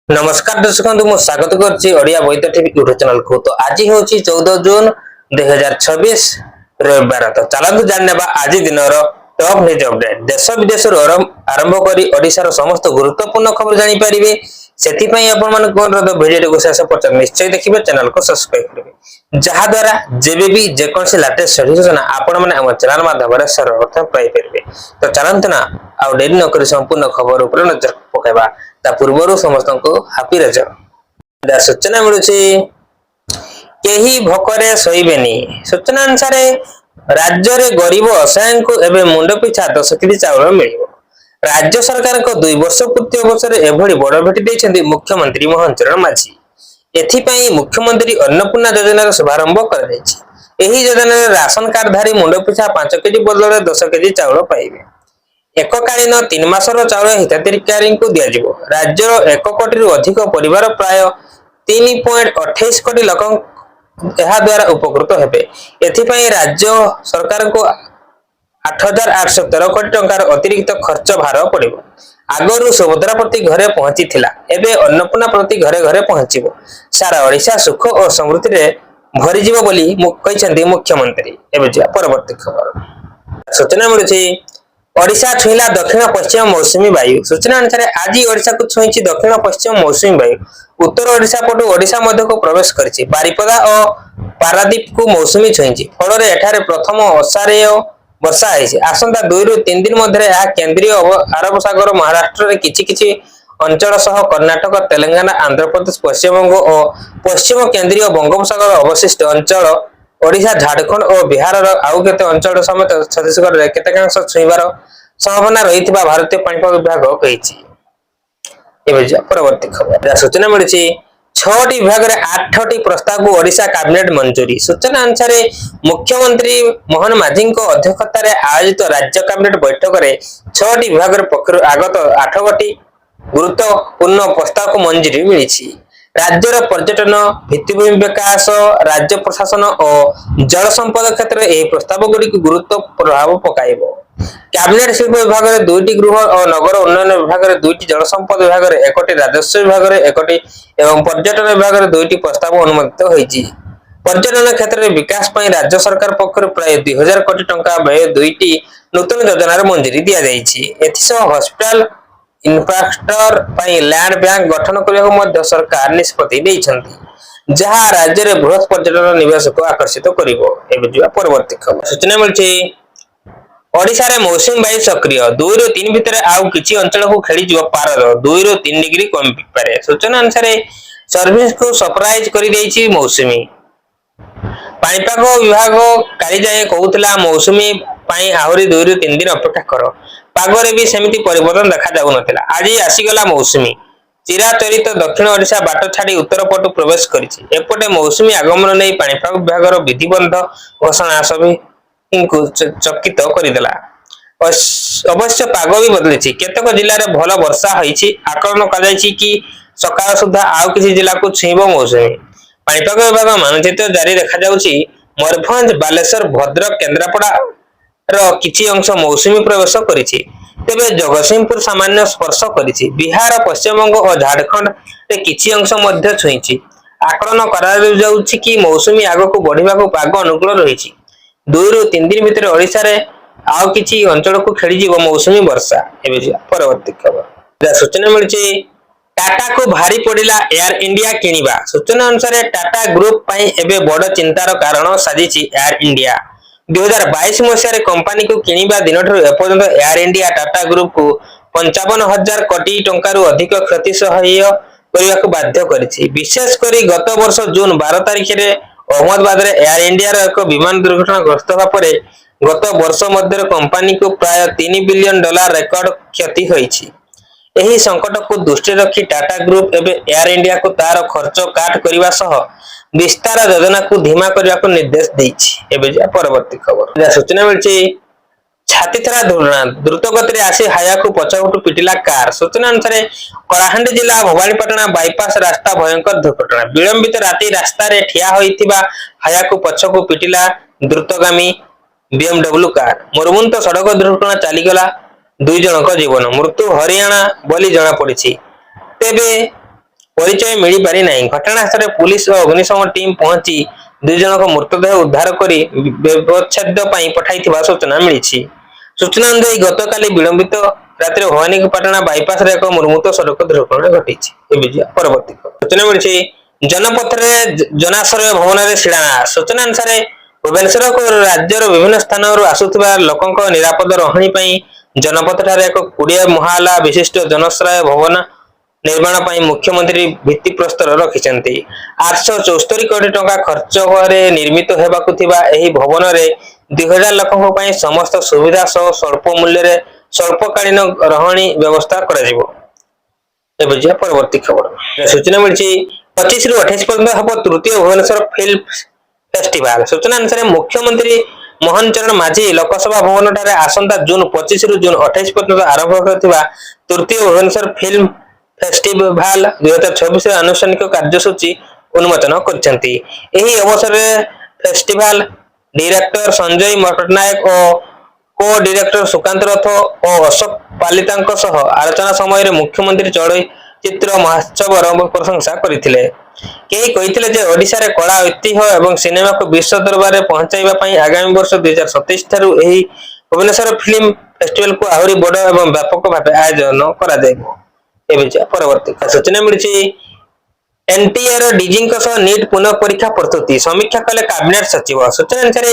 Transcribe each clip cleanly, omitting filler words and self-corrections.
नमस्कार दर्शक बंधु स्वागत करिया वैद्य टीवी यूट्यूब चैनल को। तो आज हूँ 14 जून 2026 रविवार। तो चलतु जान आज दिन टॉप न्यूज अपडेट। देश विदेश आरंभ करी ओडिशार समस्त गुरुत्वपूर्ण खबर जानीपारे से भिडियो को शेष पर्यटन निश्चय देखिए, चैनल को सब्सक्राइब करेंगे जहाद्वारा जेबे भी जेकोसी लाटेस्ट सूचना आपण मैंने आम चैनल माध्यम सर्वप्रथम पाइपर। तो चलते ना आउ डेरी नक संपूर्ण खबर उपर नजर पकड़ा ता पूर्व समस्त को हापी रज। सूचना मिलू भोकरे शोबेनी। सूचना अनुसार राज्य रे गरीब असहाय को एवं मुंड पिछा 10 केजी चाउल मिल। राज्य सरकार को 2 वर्ष पूर्ति अवसर एभली बड़ भेटी देछन्ती मुख्यमंत्री मोहन चरण माझी। एथिपाई मुख्यमंत्री अन्नपूर्णा योजना शुभारंभ कर दैछि। एही योजना रे राशन कार्डधारी मुंड पिछा 5 केजी बदले 10 केजी चाउल पाइबे। एककालीन 3 मासर चाउल हिताधिकारी को दिया जिवो। राज्यर 1 कोटी अधिक परिवार प्राय 3.28 कोटी लोक यह द्वारा उपकृत हेबे। एथिपाई राज्य सरकार को 8,813 कोटी टंकार अतिरिक्त खर्च भार पड़िबो। आगरु सुभद्रा प्रति घरे पहुंची थिला, एबे अन्नपूर्णा प्रति घरे घरे पहुंचीबो। सारा ओडिशा सुख और समृद्धि रे भरि जिवो बोली कहिसंती मुख्यमंत्री। एबे जा परवर्ती खबर। सूचना मिलुछि ओडिशा छुईला दक्षिण पश्चिम मौसुमी वायु। सूचना अनुसार आज ओडिशा को छुईची दक्षिण पश्चिम मौसुमी वायु उत्तर ओडिशा पटु ओडिशा मध्य को प्रवेश करिछि। बारिपदा और पारादीप को मौसुमी छुईची फल रे एठारे प्रथम असारेय वर्षा होइछि। आसंता 2 रु 3 दिन मध्य आ केंद्रीय अरब सागर महाराष्ट्र रे किछि अंचल सह कर्नाटक, तेलंगाना, आंध्र प्रदेश, पश्चिम बंग और पश्चिम केंद्रीय बंगोपसागर अवशिष्ट अंचल ओडिशा, झारखंड और बिहार आउ केते अंचल समेत छत्तीसगढ़ रे केतेकांश छुईबार संभावना रहितबा भारतीय पाणीपाग विभाग कहिछि। एबे जा परवर्ती खबर। सूचना मिलिछि 6टी विभाग रे 8टी प्रस्ताव को ओडिशा कैबिनेट मंजूरी। सूचना अनुसार मुख्यमंत्री मोहन माझी को अध्यक्षता रे आयोजित राज्य कैबिनेट बैठक रे 6टी विभाग रे पक्ष आगत 8टी गुरुत्वपूर्ण प्रस्ताव को मंजूरी मिलिछि। राज्यर पर्यटन, भित्तिभूमि विकास, राज्य प्रशासन और जल संपद क्षेत्र में यह प्रस्ताव गुड़ी गुरुत्व प्रभाव पकाइबो। कैबिनेट शिल्प विभाग में 2टी गृह और नगर उन्नयन विभाग में 2टी, जल संपद विभाग में 1टी, राजस्व विभाग में 1टी एवं पर्यटन विभाग में 2टी प्रस्ताव अनुमोदित होइछि। पर्यटन क्षेत्र में विकास पई राज्य सरकार पक्षरु प्राय 2000 कोटी टंका व्यय 2टी नूतन योजना रे मंजूरी दिया जाइछि। एथिसह हॉस्पिटल इंफ्रास्ट्रक्चर पई लैंड बैंक गठन करबाक मध्य सरकार निष्पत्ति दैछन्ती, जहां राज्य रे बृहत पर्यटन निवेश को आकर्षित करिवो। एबे जुआ परवर्ती खबर। सूचना मिलछि ओडिशा रे मौसुमी वायु सक्रिय 2 रु 3 भितर आउ किछि अंचल को खेली जिवो पारद 2 रु 3 डिग्री कम पारे। सूचना अनुसार सर्विस को सरप्राइज करि दैछि मौसुमी। पाणीपाग विभाग काली जाय कहउतला मौसुमी पई आहुरी 2 रु 3 दिन अपेक्षा करो। पागरे भी सेमिति परिवर्तन देखा जाउ नथिला। आज आसीगला मौसुमी चिराचरित दक्षिण ओडिशा बाट छाड़ी उत्तर पटु प्रवेश करिछि। एपटे मौसुमी आगमन नै पाणीपाग विभागर विधिबद्ध घोषणा सभी को चकित करिदेला। अवश्य पाग भी बदलिछि। केतक जिल्ला रे भल वर्षा होइछि। आकलन कजाइछि कि सकाळ सुधा आउ किछि जिल्ला को छुईबो मौसुमी। पाणीपाग विभाग मानचित्र जारी देखा जाउछि। मयूरभंज, बालेश्वर, भद्रक, केन्द्रापड़ा रो किछि अंश मौसुमी प्रवेश करिछि। तेबे जगतसिंहपुर सामान्य स्पर्श करिछि। बिहार, पश्चिम बंग और झारखंड रे किछि अंश मध्य छुईछि। आकलन करा जाउछि कि मौसुमी आगो को बढ़िबा को पाग अनुकूल रहिछि। 2 रु 3 दिन भीतर ओडिसा रे आउ किछि अंचल को खेली जीवो मौसुमी वर्षा। एबे जा परवर्ती खबर। सूचना मिलछि टाटा को भारी पड़िला एयर इंडिया किनिबा। सूचना अनुसार टाटा ग्रुप पई एबे बड़ चिंतार कारण साजिछि एयर इंडिया। 2022 मसिया कंपनी को किनिबा दिनठु एपर्यंत एयर इंडिया टाटा ग्रुप को 55,000 कोटी टंकारु अधिक क्षति सहाय्य करबा को बाध्य करिछि। विशेष करी गत वर्ष जून 12 तारिख रे अहमदाबाद रे एयर इंडिया रो एक विमान दुर्घटना ग्रस्त होबा परे गत वर्ष मध्य कंपनी को प्राय $3 बिलियन रेकॉर्ड क्षति होइछि। एही संकट को दृष्टि रखी टाटा ग्रुप एबे एयर इंडिया को तार खर्च काट करबा सह विस्तार योजना को धीमा करबा को निर्देश दैछि। एबे जा परवर्ती खबर। सूचना मिलछि ହାତୀଛଡ଼ା ଦୁର୍ଘଟଣା ଦ୍ରୁତ ଗତିରେ ଆସି ହାୟାକୁ ପଛପଟୁ ପିଟିଲା କାର। ସୂଚନା ଅନୁସାରେ କଳାହାଣ୍ଡି ଜିଲ୍ଲା ଭବାନୀପାଟଣା ବାଇପାସ ରାସ୍ତା ଭୟଙ୍କର ଦୁର୍ଘଟଣା। ବିଳମ୍ବିତ ରାତି ରାସ୍ତାରେ ଠିଆ ହୋଇଥିବା ହାୟାକୁ ପଛକୁ ପିଟିଲା ଦ୍ରୁତଗାମୀ BMW କାର। ମର୍ମନ୍ତୁଦ ସଡ଼କ ଦୁର୍ଘଟଣା ଚାଲିଗଲା 2 ଜଣଙ୍କ ଜୀବନ। ମୃତ୍ୟୁ ହରିୟାଣା ବୋଲି ଜଣାପଡ଼ିଛି। ତେବେ ପରିଚୟ ମିଳିପାରି ନାହିଁ। ଘଟଣାସ୍ଥଳରେ ପୁଲିସ ଓ ଅଗ୍ନିଶମ ଟିମ୍ ପହଞ୍ଚି 2 ଜଣଙ୍କ ମୃତଦେହ ଉଦ୍ଧାର କରି ବ୍ୟବଚ୍ଛେଦ ପାଇଁ ପଠାଇଥିବା ସୂଚନା ମିଳିଛି। ସୂଚନା ଅନୁଯାୟୀ ଗତକାଲି ବିଳମ୍ବିତ ରାତିରେ ଭବାନୀପାଟଣା ବାଇପାସରେ ଏକ ମର୍ମନ୍ତୁଦ ସଡ଼କ ଦୁର୍ଘଟଣା ଘଟିଛି। ପରବର୍ତ୍ତୀ ସୂଚନା ମିଳିଛି ଜନପଥରେ ଜନାଶ୍ରୟ ଭବନରେ ଶିଳାନ୍ୟାସ। ସୂଚନା ଅନୁସାରେ ଭୁବନେଶ୍ୱରକୁ ରାଜ୍ୟର ବିଭିନ୍ନ ସ୍ଥାନରୁ ଆସୁଥିବା ଲୋକଙ୍କ ନିରାପଦ ରହଣି ପାଇଁ ଜନପଥଠାରେ ଏକ 20 ମହଲା ବିଶିଷ୍ଟ ଜନାଶ୍ରୟ ଭବନ ନିର୍ମାଣ ପାଇଁ ମୁଖ୍ୟମନ୍ତ୍ରୀ ଭିତ୍ତିପ୍ରସ୍ତର ରଖିଛନ୍ତି। 874 କୋଟି ଟଙ୍କା ଖର୍ଚ୍ଚରେ ନିର୍ମିତ ହେବାକୁ ଥିବା ଏହି ଭବନରେ 2000 ଲୋକଙ୍କ ପାଇଁ ସମସ୍ତ ସୁବିଧା ସହ ସ୍ୱଳ୍ପ ମୂଲ୍ୟରେ ସ୍ୱଳ୍ପକାଳୀନ ରହଣି ବ୍ୟବସ୍ଥା କରାଯିବ। ଏବେ ଯିବା ପରବର୍ତ୍ତୀ ଖବର। ସୂଚନା ମିଳିଛି 25 ରୁ 28 ପର୍ଯ୍ୟନ୍ତ ହେବ ତୃତୀୟ ଭୁବନେଶ୍ୱର ଫିଲ୍ମ ଫେଷ୍ଟିଭାଲ। ସୂଚନା ଅନୁସାରେ ମୁଖ୍ୟମନ୍ତ୍ରୀ ମୋହନ ଚରଣ ମାଝୀ ଲୋକସଭା ଭବନଠାରେ ଆସନ୍ତା ଜୁନ 25 ରୁ ଜୁନ 28 ପର୍ଯ୍ୟନ୍ତ ଆରମ୍ଭ ହେଉଥିବା ତୃତୀୟ ଭୁବନେଶ୍ୱର ଫିଲ୍ମ ଫେଷ୍ଟିଭାଲ 2024 ଆନୁଷ୍ଠାନିକ କାର୍ଯ୍ୟସୂଚୀ ଉନ୍ମୋଚନ କରିଛନ୍ତି। ଏହି ଅବସରରେ ଫେଷ୍ଟିଭାଲ ଡିରେକ୍ଟର ସଞ୍ଜୟ ପଟ୍ଟନାୟକ ଓ କୋ-ଡିରେକ୍ଟର ସୁକାନ୍ତ ରଥ ଓ ଅଶୋକ ପାଲିତାଙ୍କ ସହ ଆଲୋଚନା ସମୟରେ ମୁଖ୍ୟମନ୍ତ୍ରୀ ଚଳଚ୍ଚିତ୍ର ମହୋତ୍ସବର ପ୍ରଶଂସା କରିଥିଲେ। କେହି କହିଥିଲେ ଯେ ଓଡ଼ିଶାରେ କଳା ଐତିହ୍ୟ ଏବଂ ସିନେମାକୁ ବିଶ୍ୱ ଦରବାରରେ ପହଞ୍ଚାଇବା ପାଇଁ ଆଗାମୀ ବର୍ଷ 2027 ଠାରୁ ଏହି ଭୁବନେଶ୍ୱର ଫିଲ୍ମ ଫେଷ୍ଟିଭାଲକୁ ଆହୁରି ବଡ଼ ଏବଂ ବ୍ୟାପକ ଭାବେ ଆୟୋଜନ କରାଯିବ। ଏବେ ପରବର୍ତ୍ତୀ ସୂଚନା ମିଳିଛି ଏନଟିଏର ଡିଜିଙ୍କ ସହ ନିଟ୍ ପୁନଃ ପରୀକ୍ଷା ପ୍ରସ୍ତୁତି ସମୀକ୍ଷା କଲେ କ୍ୟାବିନେଟ ସଚିବ। ସୂଚନା ଅନୁସାରେ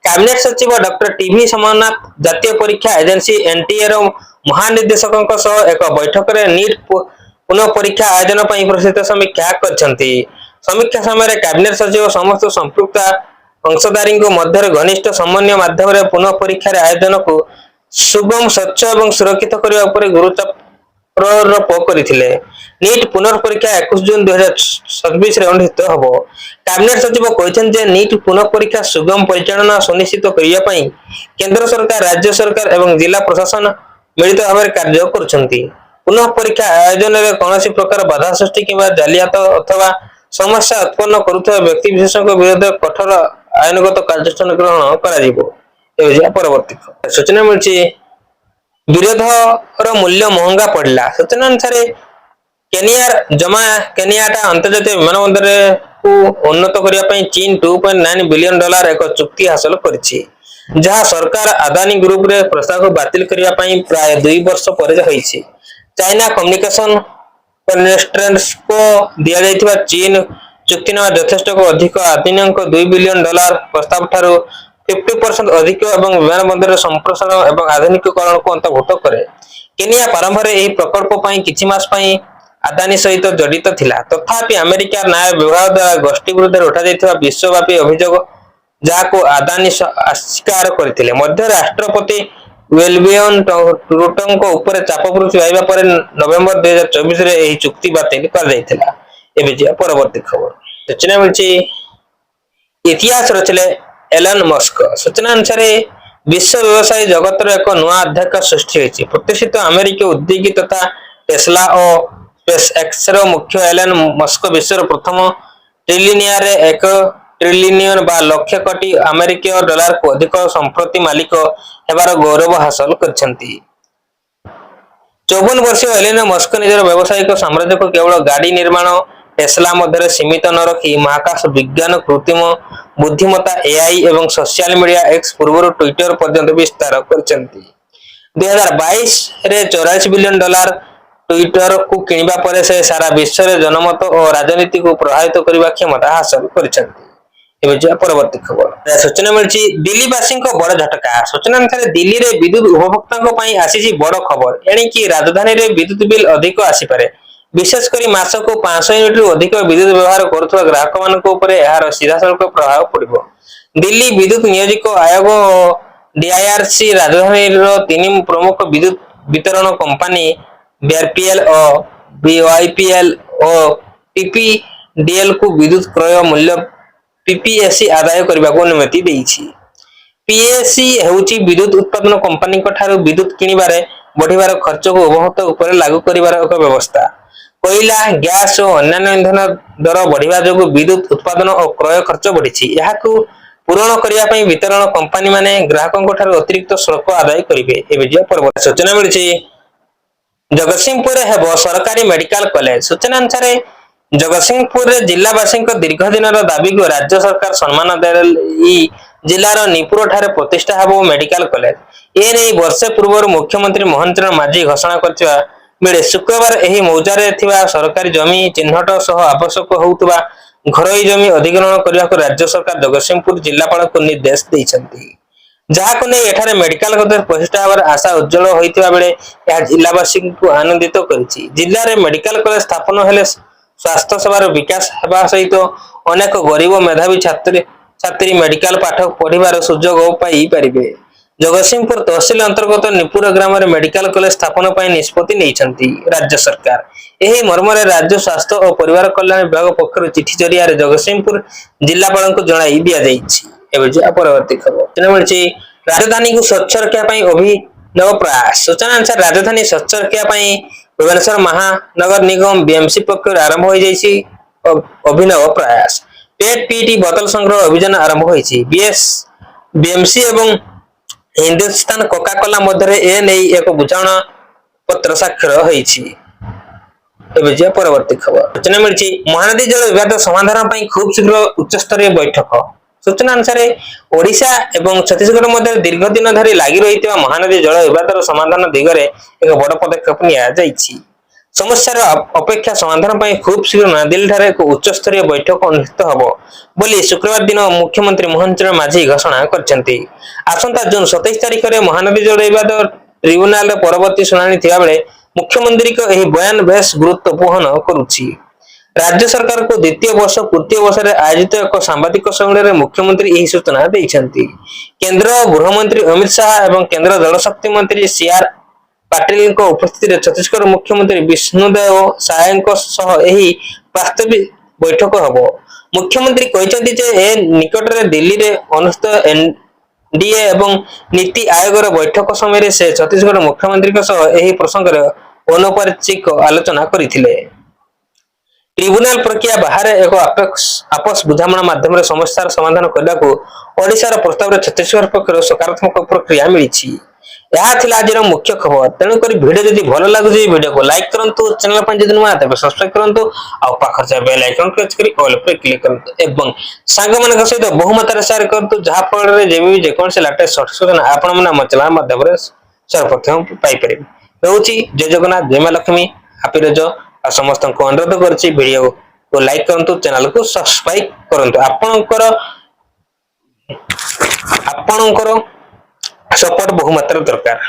କ୍ୟାବିନେଟ ସଚିବ ଡକ୍ଟର ଟିଭି ସୋମନାଥ ଜାତୀୟ ପରୀକ୍ଷା ଏଜେନ୍ସି ଏନଟିଏର ମହାନିର୍ଦ୍ଦେଶକଙ୍କ ସହ ଏକ ବୈଠକରେ ନିଟ୍ ପୁନଃ ପରୀକ୍ଷା ଆୟୋଜନ ପାଇଁ ପ୍ରସ୍ତୁତି ସମୀକ୍ଷା କରିଛନ୍ତି। ସମୀକ୍ଷା ସମୟରେ କ୍ୟାବିନେଟ ସଚିବ ସମସ୍ତ ସମ୍ପୃକ୍ତ ଅଂଶୀଦାରଙ୍କ ମଧ୍ୟରେ ଘନିଷ୍ଠ ସମନ୍ୱୟ ମାଧ୍ୟମରେ ପୁନଃ ପରୀକ୍ଷାର ଆୟୋଜନକୁ ସୁଗମ ସ୍ୱଚ୍ଛ ଏବଂ ସୁରକ୍ଷିତ କରିବା ଉପରେ ଗୁରୁତ୍ୱାରୋପ କରିଥିଲେ। ନିଟ୍ ପୁନଃ ପରୀକ୍ଷା 21 ଜୁନ 2026 ରେ ଅନୁଷ୍ଠିତ ହେବ। କ୍ୟାବିନେଟ ସଚିବ କହିଛନ୍ତି ଯେ ନିଟ୍ ପୁନଃ ପରୀକ୍ଷା ସୁଗମ ପରିଚାଳନା ସୁନିଶ୍ଚିତ କରିବା ପାଇଁ କେନ୍ଦ୍ର ସରକାର ରାଜ୍ୟ ସରକାର ଏବଂ ଜିଲ୍ଲା ପ୍ରଶାସନ ମିଳିତ ଭାବରେ କାର୍ଯ୍ୟ କରୁଛନ୍ତି। ପୁନଃ ପରୀକ୍ଷା ଆୟୋଜନରେ କୌଣସି ପ୍ରକାର ବାଧା ସୃଷ୍ଟି କିମ୍ବା ଜାଲିଆତ ଅଥବା ସମସ୍ୟା ଉତ୍ପନ୍ନ କରୁଥିବା ବ୍ୟକ୍ତିବିଶେଷଙ୍କ ବିରୁଦ୍ଧରେ କଠୋର ଆଇନଗତ କାର୍ଯ୍ୟାନୁଷ୍ଠାନ ଗ୍ରହଣ କରାଯିବ। ଏବେ ପରବର୍ତ୍ତୀ ସୂଚନା ମିଳିଛି ବିରୋଧର ମୂଲ୍ୟ ମହଙ୍ଗା ପଡ଼ିଲା। ସୂଚନା ଅନୁସାରେ କେନିୟାଟା ଅନ୍ତର୍ଜାତୀୟ ବିମାନ ବନ୍ଦରକୁ ଉନ୍ନତ କରିବା ପାଇଁ ଚୀନ $2.9 ବିଲିୟନ ଏକ ଚୁକ୍ତି ହାସଲ କରିଛି, ଯାହା ସରକାର ଆଦାନୀ ଗ୍ରୁପରେ ପ୍ରସ୍ତାବକୁ ବାତିଲ କରିବା ପାଇଁ ପ୍ରାୟ 2 ବର୍ଷ ପରେ ହୋଇଛି। ଚାଇନା କମ୍ୟୁନିକେସନ କର୍ପୋରେସନକୁ ଦିଆଯାଇଥିବା ଚୀନ ଚୁକ୍ତିନାମା ଯଥେଷ୍ଟ ଅଧିକ ଆଦାନୀଙ୍କ $2 ବିଲିୟନ ପ୍ରସ୍ତାବଠାରୁ 50% ଅଧିକ ଏବଂ ବିମାନ ବନ୍ଦରର ସମ୍ପ୍ରସାରଣ ଏବଂ ଆଧୁନିକୀକରଣକୁ ଅନ୍ତର୍ଭୁକ୍ତ କରେ। କେନିୟା ପ୍ରାରମ୍ଭରେ ଏହି ପ୍ରକଳ୍ପ ପାଇଁ କିଛି ମାସ ପାଇଁ ଆଦାନୀ ସହିତ ଜଡ଼ିତ ଥିଲା। ତଥାପି ଆମେରିକା ନ୍ୟାୟ ବିଭାଗ ଦ୍ୱାରା ଗୋଷ୍ଠୀ ବିରୁଦ୍ଧରେ ଉଠାଯାଇଥିବା ବିଶ୍ୱବ୍ୟାପୀ ଅଭିଯୋଗ ଯାହାକୁ ଆଦାନୀ ଅସ୍ୱୀକାର କରିଥିଲେ ମଧ୍ୟ ରାଷ୍ଟ୍ରପତି ୱିଲିୟମ ରୁଟୋଙ୍କ ଉପରେ ଚାପ ବୃଦ୍ଧି ପାଇବା ପରେ ନଭେମ୍ବର 2024 ରେ ଏହି ଚୁକ୍ତି ବାତିଲ କରାଯାଇଥିଲା। ଏବେ ଯିବା ପରବର୍ତ୍ତୀ ଖବର। ସୂଚନା ମିଳିଛି ଇତିହାସ ରଚିଲେ ଏଲନ ମସ୍କ। ସୂଚନା ଅନୁସାରେ ବିଶ୍ୱ ବ୍ୟବସାୟ ଜଗତର ଏକ ନୂଆ ଅଧ୍ୟାୟ ସୃଷ୍ଟି ହୋଇଛି। ପ୍ରତିଷ୍ଠିତ ଆମେରିକୀୟ ଉଦ୍ୟୋଗୀ ତଥା ଟେସ୍ଲା ଓ ସ୍ପେସଏକ୍ସର ମୁଖ୍ୟ ଏଲନ ମସ୍କ ବିଶ୍ୱର ପ୍ରଥମ ଟ୍ରିଲିୟନିୟରରେ 1 ଟ୍ରିଲିୟନ ବା ଲକ୍ଷ କୋଟି ଆମେରିକୀୟ ଡଲାରକୁ ଅଧିକ ସମ୍ପତ୍ତି ମାଲିକ ହେବାର ଗୌରବ ହାସଲ କରିଛନ୍ତି। 54 ବର୍ଷୀୟ ଏଲନ ମସ୍କ ନିଜର ବ୍ୟବସାୟିକ ସାମ୍ରାଜ୍ୟକୁ କେବଳ ଗାଡ଼ି ନିର୍ମାଣ ଟେସ୍ଲା ମଧ୍ୟରେ ସୀମିତ ନ ରଖି ମହାକାଶ ବିଜ୍ଞାନ କୃତ୍ରିମ ବୁଦ୍ଧିମତ୍ତା ଏଆଇ ଏବଂ ସୋସିଆଲ ମିଡିଆ ଏକ୍ସ ପୂର୍ବରୁ ଟ୍ୱିଟର ପର୍ଯ୍ୟନ୍ତ ବିସ୍ତାର କରିଛନ୍ତି। 2022 ରେ $44 ବିଲିୟନ ଟ୍ୱିଟରକୁ କିଣିବା ପରେ ସେ ସାରା ବିଶ୍ୱରେ ଜନମତ ଓ ରାଜନୀତିକୁ ପ୍ରଭାବିତ କରିବା କ୍ଷମତା ହାସଲ କରିଛନ୍ତି। ଏବେ ଯିବା ପରବର୍ତ୍ତୀ ଖବର। ସୂଚନା ମିଳିଛି ଦିଲ୍ଲୀବାସୀଙ୍କ ବଡ଼ ଝଟକା। ସୂଚନା ଅନୁସାରେ ଦିଲ୍ଲୀରେ ବିଦ୍ୟୁତ ଉପଭୋକ୍ତାଙ୍କ ପାଇଁ ଆସିଛି ବଡ଼ ଖବର। ଏଣିକି ରାଜଧାନୀରେ ବିଦ୍ୟୁତ ବିଲ୍ ଅଧିକ ଆସିପାରେ। ବିଶେଷ କରି ମାସକୁ 500 ୟୁନିଟରୁ ଅଧିକ ବିଦ୍ୟୁତ ବ୍ୟବହାର କରୁଥିବା ଗ୍ରାହକମାନଙ୍କ ଉପରେ ଏହାର ସିଧାସଳଖ ପ୍ରଭାବ ପଡ଼ିବ। ଦିଲ୍ଲୀ ବିଦ୍ୟୁତ ନିୟାମକ ଆୟୋଗ ଓ ଡିଆଇଆରସି ରାଜଧାନୀର 3 ପ୍ରମୁଖ ବିଦ୍ୟୁତ ବିତରଣ କମ୍ପାନୀ ବିଆରପିଏଲ ଓ ବିୱାଇପିଏଲ ଓ ପିପିଡିଏଲକୁ ବିଦ୍ୟୁତ କ୍ରୟ ମୂଲ୍ୟ ପିପିଏସି ଆଦାୟ କରିବାକୁ ଅନୁମତି ଦେଇଛି। पीएसी हेउची विद्युत उत्पादन कंपनी ठारू विद्युत किनिबारे बढ़िबार खर्च को उपभोक्ता ऊपर लागू करिबार एक व्यवस्था। कोयला गैस और अन्य इंधन दर बढ़िबा जोगु विद्युत उत्पादन और क्रय खर्च बढ़िछि। याहाकू पूरण करिया पई वितरण कंपनी माने ग्राहकों ठारू अतिरिक्त शुल्क आदाय करिवे। एबे जे परवर्ती सूचना मिलिछि जगतसिंहपुर हेबो सरकारी मेडिकल कॉलेज। सूचना अनुसार जगतसिंहपुर जिलावासी दीर्घ दिन दाबी को राज्य सरकार सम्मान देई जिलार निपुर ठारे प्रतिष्ठा हेबो मेडिकल कॉलेज। ए नै वर्षे पूर्व मुख्यमंत्री मोहन चरण माझी घोषणा करथिबा बेले शुक्रवार एही मौजारे थिबा सरकारी जमी चिन्हट सह आवश्यक होउतबा घरोई जमी अधिग्रहण करने राज्य सरकार जगतसिंहपुर जिलापाल को निर्देश देइछन्ति। जहाको नै एठारे मेडिकल कॉलेज प्रतिष्ठा हेबार आशा उज्जवल होइतिबा बेले या जिलावासी को आनंदित करिछि। जिल्लारे मेडिकल कॉलेज स्थापन हेले स्वास्थ्य सेवार विकास हेबा सहित अनेक गरीब मेधावी छात्री छात्री मेडिकल पाठ पढ़िबार सुजोग पाई पारिबे। जगतसिंहपुर तहसील अंतर्गत निपुर ग्राम में मेडिकल कॉलेज स्थापन पर निष्पत्ति नहीं राज्य सरकार। एही मर्मरे राज्य स्वास्थ्य और परिवार कल्याण विभाग पक्षर चिठी जरिया जगतसिंहपुर जिलापाल को जणाई दिया जाइछि। परवर्ती खबर राजधानी को स्वच्छ रखा अभिनव प्रयास। सूचना अनुसार राजधानी स्वच्छ रखा भुवनेश्वर महानगर निगम बीएमसी पक्ष आरंभ हो जाइछि अभिनव प्रयास। पेट पीटी बोतल संग्रह अभियान आरंभ होइछि। बीएमसी एवं हिंदुस्तान कोका कोला मध्य ए नै एक बुझामणा पत्र स्वाक्षर होइछि। एबे जे परवर्ती खबर सूचना मिलछि महानदी जल विवाद समाधान पई खूब शीघ्र उच्च स्तरीय बैठक। सूचना अनुसार ओडिशा एवं छत्तीसगढ़ मध्य दीर्घ दिन धरी लागि रहितबा महानदी जल विवादर समाधान दिगरे एक बड़ पदक्षेप निया जाइछि। समस्यार अपेक्षा समाधान पई खूब शीघ्र नयादिल्ली ठारे एक उच्च स्तरीय बैठक अनुष्ठित हबो बोली शुक्रवार दिन मुख्यमंत्री मोहन चरण माझी घोषणा करछन्ती। आसंता जून 27 तारिख रे महानदी जल विवाद ट्रिब्यूनाल परवर्ती सुनानी थिया बेले मुख्यमंत्री को एही बयान बेस गुरुत्व वहन करुछि। राज्य सरकार को द्वितीय वर्ष पूर्ति अवसर आयोजित एक सांबादिक सम्मेलन में मुख्यमंत्री यही सूचना देइछन्ती। केंद्र गृहमंत्री अमित शाह एवं केंद्र जलशक्ति मंत्री सीआर पाटिल को उपस्थिति छत्तीसगढ़ मुख्यमंत्री विष्णुदेव साय वास्तविक बैठक हबो। मुख्यमंत्री कहते जे ए निकट रे दिल्ली रे अनुष्ठित एनडीए एवं नीति आयोग बैठक समय से छत्तीसगढ़ मुख्यमंत्री प्रसंग में अनौपचारिक आलोचना करथिले। ट्रिब्यूनाल प्रक्रिया बाहर एक आपस बुझामणा माध्यम समस्या समाधान करने को ओडिशार प्रस्ताव छत्तीसगढ़ पक्ष सकारात्मक प्रक्रिया मिली। यह थिला आज मुख्य खबर। तेणुक वीडियो जदि भल लगुच वीडियो को लाइक करंतु, चैनल पर जदि नुआ तबे सब्सक्राइब करंतु आ पाखर बेल आइकन प्रेस करी ऑल पर क्लिक करंतु एवं सांग मानक सहित बहु मात्रा शेयर करंतु जहा फल रे जेबी जे कोन से लेटेस्ट शॉर्ट सूचना आपण मन हम चैनल माध्यम रे सर्वप्रथम पाई परिबे। रहउची जय जगन्नाथ, जय मां लक्ष्मी, हैप्पी रज। आ समस्त को अनुरोध करछि वीडियो को लाइक करंतु, चैनल को सब्सक्राइब करंतु। आपणकर सपोर्ट बहु मात्रा दरकार।